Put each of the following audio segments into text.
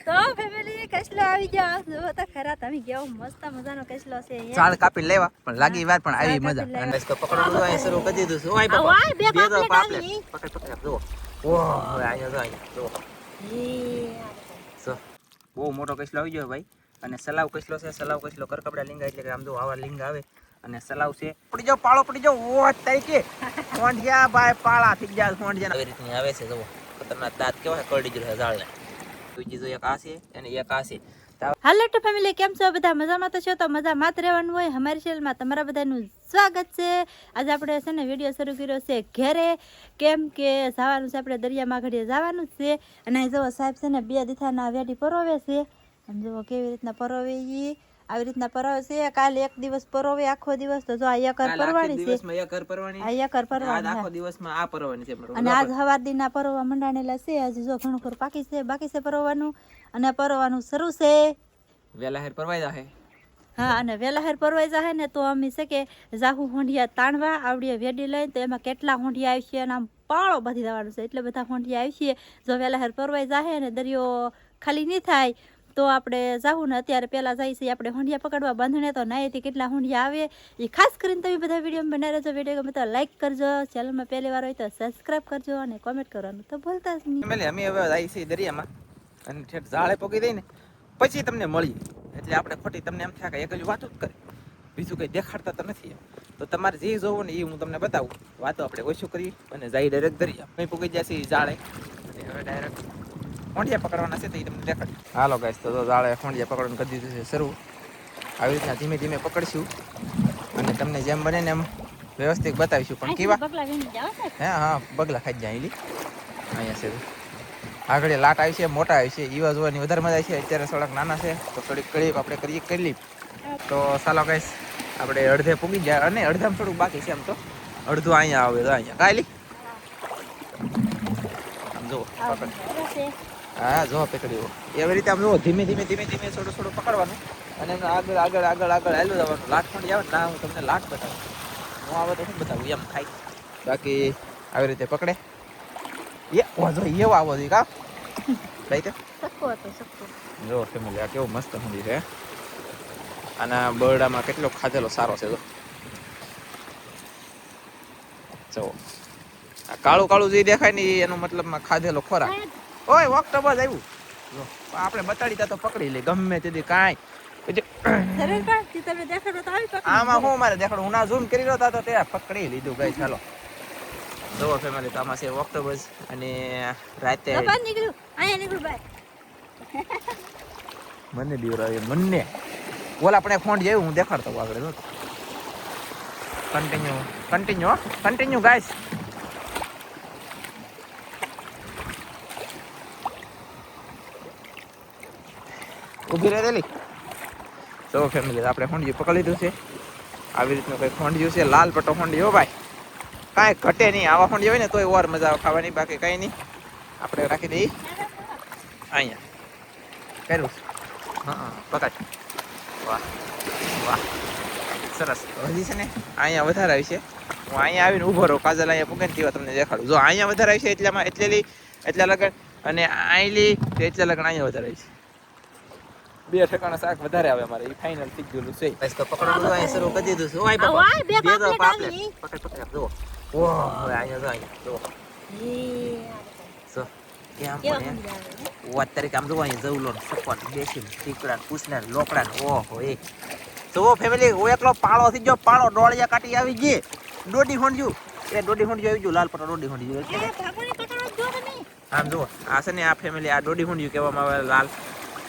તો ફેમિલી કસલો આવી ગયો જો તો ખરા તમે કેવો મસ્ત મજાનો કસલો છે ચાળ કાપી લેવા પણ લાગી વાર પણ આવી મજા અને તો પકડવાનું અહીં શરૂ કરી દીધું છે ઓય બાપા બે તો પાપલેટ પકડ પકડ જો ઓહ આયા જો સો બહુ મોટો કસલો આવી ગયો ભાઈ અને સલાવ કસલો છે સલાવ કસલો કરકપડા લીંગા એટલે કે આમ જો આવા લીંગા આવે અને સલાવ છે પડી જાવ પાળો પડી જાવ ઓ તારીકે ફોંડિયા ભાઈ પાળા થઈ ગયા ફોંડિયા આવી રીતની આવે છે જો ખતરનાક દાંત કેવા કરડી જ રહે ઝાડને બીજી જો એક આ છે અને એક આ છે હાલો તો ફેમિલી કેમ છો બધા મજામાં તો છો તો મજામાં જ રહેવાનું હોય અમારી ચેનલમાં તમારા બધાનું સ્વાગત છે આજે આપણે છે ને વિડીયો શરૂ કર્યો છે ઘરે કેમ કે જવાનું છે આપણે દરિયામાં ઘડીએ જવાનું છે અને જો સાહેબ છે ને 2 દીથાના વેડી પરોવે છે અને જો કેવી રીતના પરોવે ઈ આવી રીતના પરોવે છે કાલે એક દિવસ પરોવે આખો દિવસ તો જો આ એકર પરવાણી છે દિવસમાં એકર પરવાની આ એકર પરવાણી આખો દિવસમાં આ પરવાની છે અને આજ સવાર દીના પરોવા મંડાણેલા છે આજે જો ઘણું ખરું બાકી છે પરોવાનું અને પરવાનું શરૂ છે વેલા હેર પરવાઈ જાહે હા અને વેલા હેર પરવાઈ જાહે ને તો અમે છે કે જાહુ હોંડિયા તાણવા આવડીએ વેડી લઈને તો એમાં કેટલા હોંડિયા આવશે અને આમ પાળો બધી જવાનું છે એટલે બધા હોંડિયા આવશે જો વેલા હેર પરવાઈ જાહે ને દરિયો ખાલી નહીં થાય તો આપણે જાહુ ને અત્યારે પહેલા જાય છે આપણે હોંડિયા પકડવા બંધણે તો નાયથી કેટલા હોંડિયા આવે એ ખાસ કરીને તમે બધા વિડીયો બનાવી રહેજો વિડીયો ગમે તો લાઈક કરજો ચેનલમાં પહેલી વાર હોય તો સબસ્ક્રાઇબ કરજો અને કોમેન્ટ કરવાનું તો ભૂલતા જ નહીં અમે હવે જાય છે દરિયામાં અને ઠેઠ ઝાડે પગી દઈને પછી તમને મળીએ એટલે આપણે ખોટી તમને એમ થાય કે એક જ વાતો જ કરે બીજું કંઈ દેખાડતા તો નથી તો તમારે જે જોવો ને એ હું તમને બતાવું વાતો આપણે ઓછું કરી અને જાય ડાયરેક્ટ દરિયા કંઈ પગી જશે એ ઝાડે અને હવે ડાયરેક્ટ હોંડિયા પકડવાના છે તો એ તમને દેખાડી હાલો ગાઈસ તો ઝાડે હોંડિયા પકડવાનું કરી દીધું છે શરૂ આવી રીતના ધીમે ધીમે પકડશું અને તમને જેમ બને ને એમ વ્યવસ્થિત બતાવીશું પણ કેવા હા બગલા ખાઈ જાય અહીંયા છે આગળ લાટ આવી છે મોટા આવી છે ઈવા જોવાની વધારે મજા આવી છે અત્યારે થોડાક નાના છે તો થોડીક કડીપ આપણે કરીએ કરી તો ચાલો ગાઈસ આપણે અડધે પૂગી જાય અને અડધામાં થોડુંક બાકી છે આમ તો અડધું અહીંયા આવે તો અહીંયા કાલી આમ જુઓ હા જો પકડ્યો એવી રીતે આમ જુઓ ધીમે ધીમે થોડું થોડું પકડવાનું અને એમને આગળ હાલું જવાનું લાટ પણ આવે ના હું તમને લાટ બતાવું હું આવે તો શું બતાવું એમ થાય બાકી આવી રીતે પકડે એવો આવો છે કા રાઈટ જો ફેમિલી આ કેવો મસ્ત મંદિર છે આના બરડામાં કેટલો ખાધેલો સારો છે જો આ કાળું કાળું જે દેખાય ને એનો મતલબમાં ખાધેલો ખોરાક ઓય ઓક્ટોબસ આવ્યું જો આપણે બતાડી તો પકડી લે ગમે તેથી કાંઈ આમાં હું મારે દેખાડું હું ના ઝૂમ કરી રહ્યો હતો તે પકડી લીધું ગઈ ચાલો જો ફેમિલી તો આમાં છે ઓક્ટોબસ અને રાતે મને બીવરાવે મને ઓલા આપણે ફોન જેવું હું દેખાડતો આગળ જો કન્ટિન્યુ ગાઈસ ઊભી રહે દેલી તો ફેમિલી આપણે ફોંડિયું પકડી લીધું છે આવી રીતનું કંઈક ફોંડિયું છે લાલ પટ્ટો ફોંડિયો ભાઈ કાંઈ ઘટે નહીં આવા ફોંડિયા હોય ને તોય ઓર મજા આવે ખાવાની બાકી કંઈ નહીં આપણે રાખી દઈએ અહીંયા કર્યું હા પકડ વાહ સરસ હજી છે ને અહીંયા વધારે આવી છે હું અહીંયા આવીને ઊભો રહું કાજલ અહીંયા પૂગે ને તેવા તમને દેખાડું જો અહીંયા વધારે આવી છે એટલામાં એટલા લગન અને આઈલી એટલા લગન અહીંયા વધારે આવી છે 2 ઠેકાણા શાક વધારે આવે અમારે એ ફાઇનલ થઈ ગયેલું છે બસ તો પકડવાનું અહીં શરૂ કરી દીધું છે ઓય બાપા બે તો પાપલેટ પકડ જો ઓહ અહીંયા જો સો કેમ પણ વાત તારીખ આમ જો અહીંયા જવલો સપોટ બેસી ટીકડા પૂછના લોકડા ઓહો એ તો ફેમિલી ઓ એકલો પાળો થઈ ગયો પાળો ડોળિયા કાટી આવી ગઈ ડોડી હોંડ્યું આવી ગયું લાલ પટ્ટો ડોડી હોંડ્યું આમ જુઓ આ છે ને આ ફેમિલી આ ડોડી હોંડ્યું કહેવામાં આવે લાલ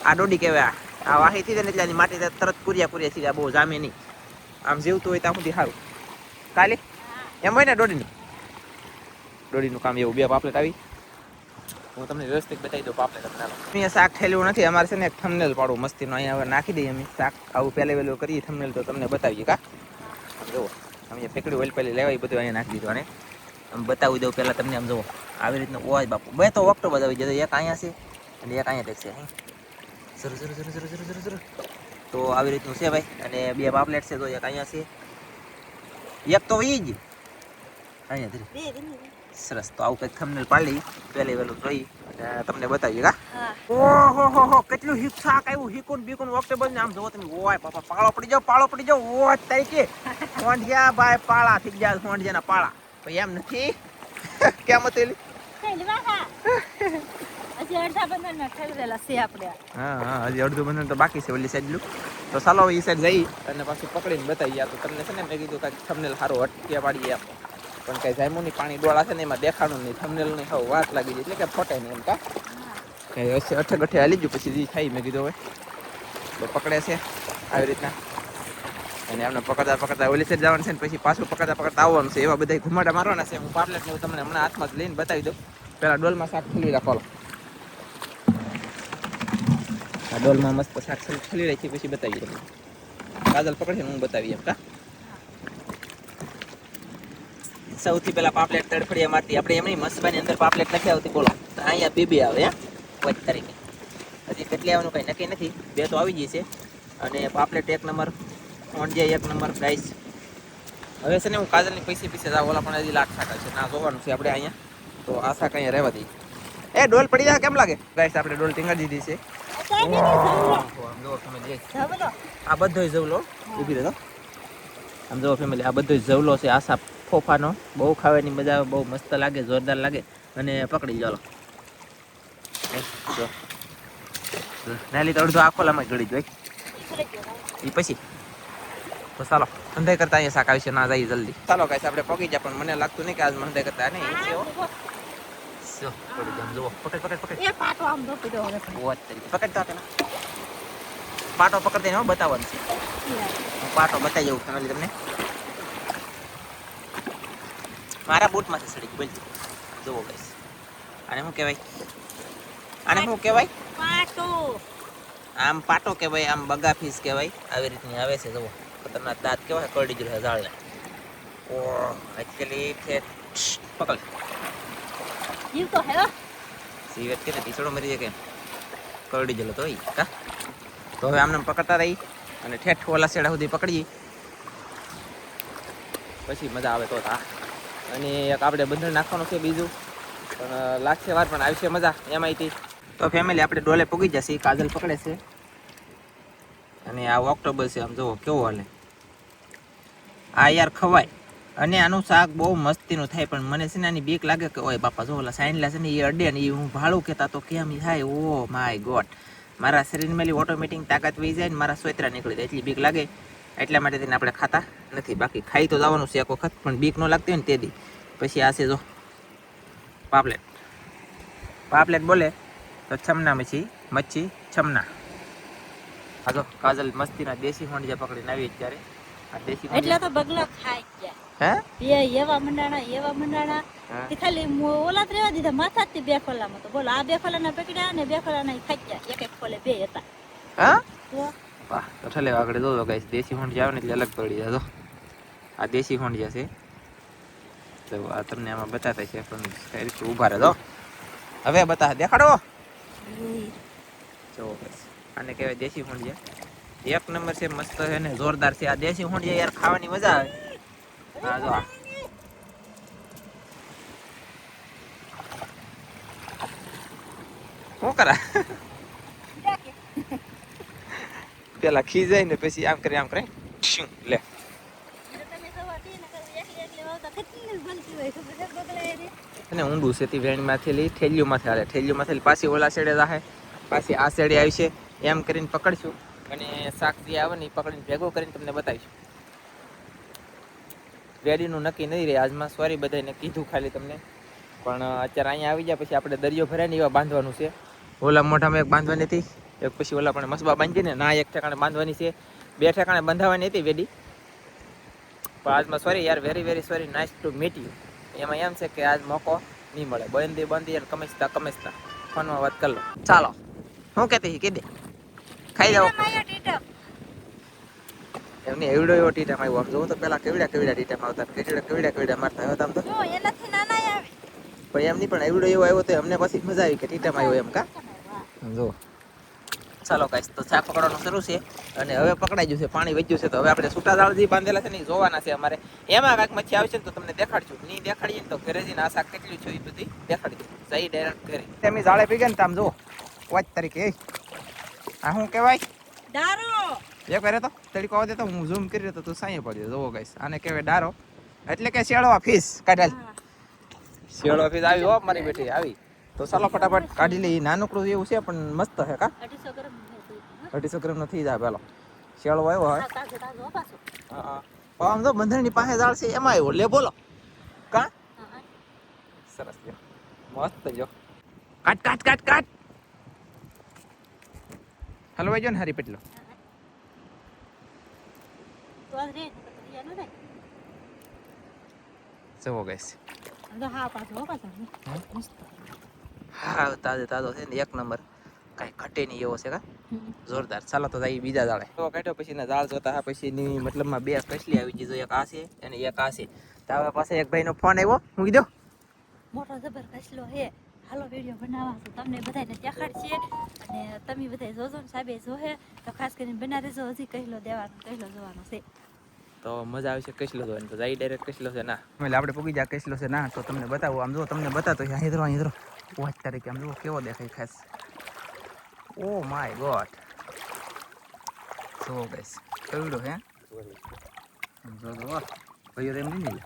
આ ડોડી કહેવાય આ વાહી થી ને એટલે માટી તરત પૂર્યા થઈ જાય બહુ જામે નહીં આમ જીવતું હોય ત્યાં સુધી સારું કાલે એમ હોય ને ડોડીનું કામ એવું 2 પાપલેટ આવી હું તમને વ્યવસ્થિત બતાવી દઉં પાપલેટ તમને અહીંયા શાક ઠેલ્યું નથી અમારે છે ને એક થંબનેલ પાડું મસ્તીનું અહીંયા હવે નાખી દઈએ અમે શાક આવું પહેલે કરીએ થંબનેલ તો તમને બતાવીએ કા જુઓ અમે ફેકડી ઓઇલ પહેલી લેવાય બધું અહીંયા નાખી દીધું અને આમ બતાવી દઉં પહેલાં તમને આમ જુઓ આવી રીતનું ઓય બાપુ બે તો ઓક્ટોબર આવી જતો એક અહીંયા છે અને એક અહીંયા ટેક છે જરૂર તો આવી રીતનું છે ભાઈ અને 2 પાપલેટ છે તો એક અહીંયા છે એક તો ઈ જ અહીંયા સરસ તો આવું કંઈક થંબનેલ પાડી પહેલે વેલું જોઈ તમને બતાવી કા હા ઓહો હો કેટલું હિક શાક આવ્યું હિકુન બીકુન ઓક્ટોબર ને આમ જોવો તમે ઓય પાપા પાળો પડી જાવ ઓય તારીખે હોંડિયા ભાઈ પાળા થઈ ગયા હોંડિયાના પાળા ભાઈ એમ નથી કેમ હતું એલી? હજી અડધા બંધન ઠલવેલા છે આપણે હા હજી અડધું બંધન તો બાકી છે ઓલી સાઈડ લું તો ચાલો એ સાઈડ જઈ અને પાછું પકડીને બતાવી તો તમને છે ને મેં કીધું કાંઈક થંબનેલ સારો અટક્યા પાડીએ એમ પણ કઈ જામ્યું નહીં પાણી ડોળા છે ને એમાં દેખાણું નહીં થંબનેલ નહીં ખાવ વાત લાગી જાય એટલે કે ફોટે નહીં એમ કા કઈ હશે અઠે ગઠે હાલી ગયું પછી જે થાય મેં કીધું હવે તો પકડે છે આવી રીતના અને એમને પકડતા ઓલી સાઈડ જવાનું છે ને પછી પાછું પકડતા આવવાનું છે એવા બધા ઘુમાડા મારવાના છે હું પાપલેટ ને તમને હમણાં હાથમાં લઈને બતાવી દઉં પેલા ડોલમાં શાક ખુલ્લી રાખો આ ડોલમાં મસ્ત શાક ખુલ્લી રાખી પછી બતાવીએ તમને કાજલ પકડશે હું બતાવી એમ કા સૌથી પેલા પાપલેટ તડફડિયા મારતી આપણે એમની મસબાની અંદર પાપલેટ નથી આવતી બોલો તો અહીંયા બે આવે હે વચ તરીકે હજી કેટલી આવવાનું કંઈ નક્કી નથી બે તો આવી જશે અને પાપલેટ 1 નંબર ઓંડિયા 1 નંબર ગાઈસ હવે છે ને હું કાજલની પૈસે જાવ ઓલા પણ હજી લાખ શાક છે ના જોવાનું છે આપણે અહીંયા તો આ શાક અહીંયા રહેવા દઈએ એ ડોલ પડી જાય કેમ લાગે ગાઈસ આપણે ડોલ ટીંગાડી દીધી છે આ બધો જવલો ઊભી રહો આમ જો ફેમિલી આ બધો જવલો છે આશા ફોફાનો બહુ ખાવાની મજા આવે બહુ મસ્ત લાગે જોરદાર લાગે અને પકડી ચાલો નાલી તો અડધો આખોલામાં ગળી જોઈ એ પછી તો ચાલો અંધાઈ કરતા અહીંયા શાક આવી છે ના જઈએ જલ્દી ચાલો ગાઈસ આપણે પગી જાય પણ મને લાગતું નહીં કે આજ અંધાઈ કરતા નહીં જો પડી જામ જો પકડ એ પાટો આમ દો પીડો હવે વાત તરીકે પકડતા પેલા પાટો પકડતા ને બતાવવાનું છે હું પાટો બતાવી જાઉં ફેમિલી તમને મારા બૂટમાંથી સડી બોલ જોવો ગાઈસ આને શું કહેવાય પાટો આમ પાટો કહેવાય આમ બગા ફીસ કહેવાય આવી રીતની આવે છે જુઓ ખતરનાક દાંત કેવાય કરડી જ રહે ઝાડને ઓ એકચ્યુઅલી પકડ જીવ તો હે સીવેટ કે ટીસડો મરી જાય કે કરડી જલો તો કા તો હવે આમને પકડતા રહી અને ઠેઠ ઓલા શેડા સુધી પકડીએ પછી મજા આવે તો અને એક આપણે બંધણ નાખવાનું છે બીજું પણ લાગશે વાર પણ આવશે મજા એમાંયથી તો ફેમિલી આપણે ડોલે પૂગી જશે કાજલ પકડે છે અને આ ઓક્ટોબર છે આમ જુઓ કેવો હાલે આ યાર ખવાય અને આનું શાક બહુ મસ્તીનું થાય પણ મને છે ને આની બીક લાગે કે ઓય બાપા જો ઓલા સાઈનલા છે ને એ અડે ને એ હું ભાડું કહેતા તો કેમ થાય ઓ માય ગોડ મારા શરીરમાં ઓટોમેટિક તાકાત વહી જાય ને મારા સોતરા નીકળી જાય એટલી બીક લાગે એટલા માટે તેને આપણે ખાતા નથી બાકી ખાઈ તો જવાનું છે એક વખત પણ બીક ન લાગતી હોય ને તે દી પછી આ છે જો પાપલેટ બોલે તો છમના મચ્છી છમના આ જો કાજલ મસ્તીના દેશી હોંડિયા પકડીને આવી ત્યારે આ દેશી એટલે તો બગલા ખાઈ ગયા હે બે એવા મંડાણા તે ખાલી ઓલા જ રહેવા દીધા માથા જ બે ખોલામાં તો બોલો આ બે ખોલાના પકડ્યા અને બે ખોલાના ખાઈ ગયા એક ખોલે બે હતા હા તો વાહ તો ઠલે આગળ જોજો ગાઈસ દેશી હોંડિયા આવે ને એટલે અલગ પડી જાય જો આ દેશી હોંડિયા છે તો આ તમને આમાં બતાતા છે પણ સાઈડ ઊભા રહેજો હવે બતા દેખાડો જો ગાઈસ આને કહેવાય દેશી હોંડિયા 1 નંબર છે મસ્ત છે ને જોરદાર છે આ દેશી હોંડિયા યાર ખાવાની મજા આવે હા જો શું કરા પેલા ખીજાય ને પછી આમ કરે લે અને ઊંડું છે તે વેણમાંથી લઈ ઠેલીઓમાંથી હાલે ઠેલીઓમાંથી પાછી ઓલા સાઈડે જાહે પાછી આ સાઈડે આવી છે એમ કરીને પકડશું અને શાક જે આવે ને એ પકડીને ભેગો કરીને તમને બતાવીશું વેડીનું નક્કી નહીં રહે આજમાં સોરી બધાને કીધું ખાલી તમને પણ અત્યારે અહીંયા આવી જાય પછી આપણે દરિયો ભરાય ને એવા બાંધવાનું છે ઓલા મોઢામાં એક બાંધવાની હતી એક પછી ઓલા પણ મસબા બાંધી ને ના એક ઠેકાણે બાંધવાની છે 2 ઠેકાણે બંધાવવાની હતી વેડી પણ આજમાં સોરી યાર very sorry nice to meet you એમાં એમ છે કે આજ મોકો નહીં મળે બંધી અને કમેસતા ફોનમાં વાત કરી લો ચાલો શું કહેતી કીધે ખાઈ જાઓ એમની એવડો એવો ટીટામાં આવ્યો આમ જોવો તો પેલા કેવડા ટીટામાં આવતા કેવડા મારતા આવ્યો આમ તો એનાથી નાના આવે પણ એમની પણ એવડો એવો આવ્યો તો અમને પછી મજા આવી કે ટીટામાં આવ્યો એમ કા જો ચાલો ગાઈસ તો ચા પકડવાનું શરૂ છે અને હવે પકડાઈ ગયું છે, પાણી વધ્યું છે, તો હવે આપણે છૂટા જાળ જે બાંધેલા છે ને એ જોવાના છે અમારે. એમાં કાંઈક મચ્છી આવશે ને તો તમને દેખાડશું, નહીં દેખાડીએ ને તો ઘરે જઈને આ શાક કેટલી છે એ બધી દેખાડી દઉં. જઈ ડાયરેક્ટ ઘરે તમે જાળે પી ગયા ને આમ જુઓ વાત તરીકે આ શું કહેવાય દારો એક વાર તો તડીકો આવતો તો હું ઝૂમ કરી રહ્યો તો તું સાંયે પડ્યો. જોવો ગાઈસ આને કહેવાય ડારો, એટલે કે શેળવા ફીસ કાઢાલ. શેળવા ફીસ આવી હો મારી બેટી આવી. તો ચાલો ફટાફટ કાઢી લઈએ. નાનકડું એવું છે પણ મસ્ત છે કા. 250 ગ્રામ નો થઈ જાય. પેલો શેળો આવ્યો હવે. હા આમ તો બંધણની પાસે જાળ છે એમાં આવ્યો લે બોલો કા. સરસ લ્યો મસ્ત જો. કાટ કાટ કાટ કાટ હલવાઈ જો ને હારી પેટલો. જુઓ ગાઈસ હા તાજો તાજો છે ને એક નંબર, કાંઈ ઘટે નહીં એવો છે કા. જોરદાર. ચાલો તો જાય બીજા જાળે. તો કાઢ્યો પછી ના જાળ જોતા હા પછી ની મતલબમાં બે કસલી આવી ગઈ. એક આ છે અને એક આ છે. તો હવે પાસે એક ભાઈનો ફોન આવ્યો, હું કીધું મોટો જબર કસલો હે, હાલો વિડીયો બનાવવા તો તમને બધાને દેખાડશે અને તમે બધા જોજો ને સાહેબે જોહે તો ખાસ કરીને બના રહેજો. હજી કહેલો દેવાનો કહેલો જોવાનો છે તો મજા આવશે કસલો જોવાની. તો જાય ડાયરેક્ટ કસલો છે ના એટલે આપણે પૂગી જાય કસલો છે ના તો તમને બતાવું. આમ જો તમને બતાતો હિધરો વાત તારીખે આમ જુઓ કેવો દેખાય ખાસ. ઓ માય ગોડ જો ગાઈસ કેવડો હે જો જો ભાઈઓ એમ નહીં લે.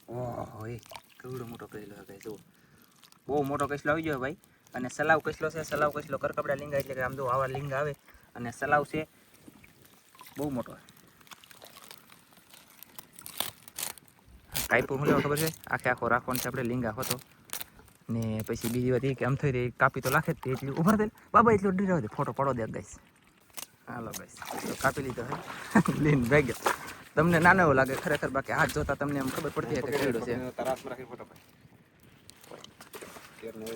ઓહો એ કેવડો મોટો કસલો છે ગાઈસ. જો બહુ મોટો કસલો આવી ગયો ભાઈ. અને સલાવ કસલો છે. સલાવ કસલો કરકબડા લીંગા એટલે કે આમ જો આવા લીંગા આવે અને સલાવ છે બહુ મોટો. કાપ્યું હું લેવા ખબર છે આખે આખો રાખવાનો છે આપણે લીંગા હોતો ને પછી બીજી વાત એ કે આમ થઈ રહી કાપી તો લાખે જ એટલી ઉભર દે બાબા એટલું ડીરાવ દે ફોટો પડો દે ગાઈસ. હાલો ગાઈસ તો કાપી લીધો હે લીન ભાઈ તમને નાનો એવો લાગે ખરેખર, બાકી હાથ જોતા તમને એમ ખબર પડતી કે કેવડો છે.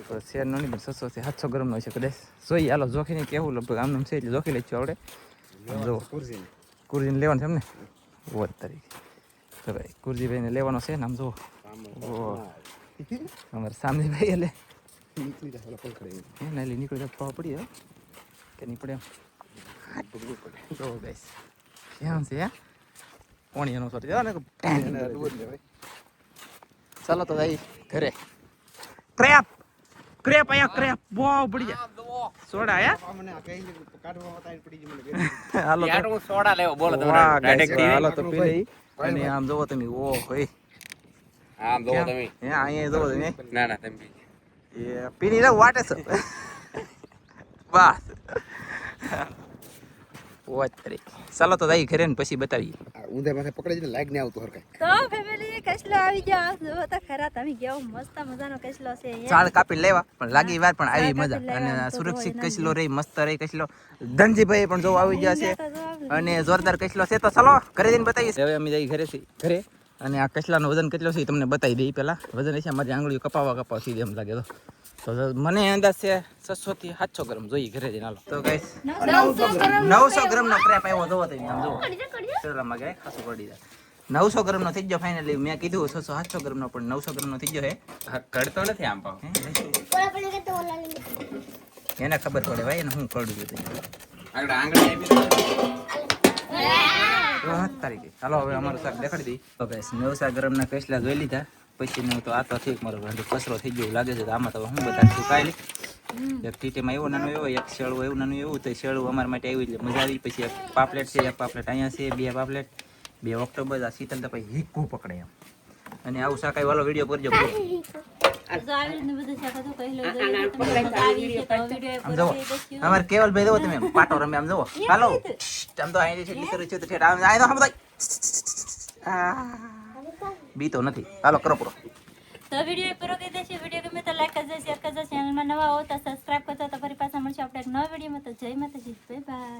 તો શેર નો નહીં પણ 600 થી 700 ગ્રામ નો છે કદાચ. જોઈએ હાલો જોખીને કેવું લગભગ આમ છે એટલે જોખી લઈશું આપણે. જો કુરજીને લેવાનું છે એમ ને વાત તારીખ તો ભાઈ કુરજીભાઈને લેવાનો છે ને આમ જુઓ અમારે સામે ભાઈ એટલે ના એટલે નીકળી જાય પડી જાય કે નહીં પડે એમ જો ગાઈસ કેમ છે હે પાણી એનો સોટી જાવ ને. ચાલો તો ભાઈ ઘરે. ક્રેપ ક્રેપ આયા ક્રેપ બહુ પડી જાય સોડા હે હાલો સોડા લેવો બોલો તમે ડાયરેક્ટ હાલો તો પી લઈ. અને આમ જોવો તમે ઓ ભાઈ આમ જોવો તમે હે અહીંયા જોવો તમે ના ના તમે એ પીની રે વાટે છે બસ વાત કરી. ચાલો તો જાય ઘરે ને પછી બતાવીએ. ઊંધે માથે પકડી લાઈક ને આવતું હરકાય. તો ફેમિલી કસલો આવી ગયો જો તો ખરા તમે ગયો મસ્ત મજાનો કસલો છે. ચાળ કાપી લેવા પણ લાગી વાર પણ આવી મજા અને સુરક્ષિત કસલો રહી મસ્ત રહી કસલો. ધનજીભાઈ પણ જો આવી ગયા છે અને જોરદાર કસલો છે. તો ચાલો ઘરે જઈને બતાવીએ. હવે અમે જઈ ઘરે ઘરે અને આ કસલાનો વજન કેટલો છે તમને બતાવી દઈ. પેલા વજન છે મારી આંગળીઓ કપાવા સીધી એમ લાગે તો મને અંદાજ છે 600 થી 700 ગ્રામ જોઈએ ઘરે જઈને. હાલો તો ગાઈસ 900 ગ્રામ નો ક્રેપ આવ્યો જોવો તમે આમ જોવો શેરલામાં ગાય ખાસું પડી જાય. 900 ગ્રામ નો થઈ ગયો ફાઇનલી. મેં કીધું 600-700 ગ્રામ નો પણ 900 ગ્રામ નો થઈ ગયો હે. કડતો નથી આમ પાવ એને ખબર પડે ભાઈ એને હું કડું છું તારીખે. હાલો હવે અમારું શાક દેખાડી દઈ. તો ગાઈસ 900 ગ્રામ ના કસલા જોઈ લીધા પછી નું તો આ તો ઠીક મારો કચરો થઈ ગયો લાગે છે. તો આમાં તો હું બધા કાઢી એક ટીટીમાં એવો નાનું એવો એક શેળું એવું નાનું એવું તો શેળું અમારા માટે આવ્યું એટલે મજા આવી. પછી એક પાપલેટ છે, એક પાપલેટ અહીંયા છે, 2 પાપલેટ 2 ઓક્ટોબર. આ શીતલ તો પછી હીકું પકડે એમ. અને આવું શાકાઈ વાળો વિડીયો કરજો. અમારે કેવલભાઈ જોવો તમે પાટો રમે આમ જોવો. હાલો આમ તો અહીં છે તો ઠેઠ બી તો નથી. હાલો કરો પૂરો. તો વિડીયો પૂરો કરી દેશે. વિડીયો ગમે તો લાઈક કરજો, શેર કરજો. ચેનલમાં નવા હો તો સબસ્ક્રાઇબ કરજો. તો ફરી પાછા મળશે આપણે એક નવા વિડીયોમાં. તો જય માતાજી, બાય બાય.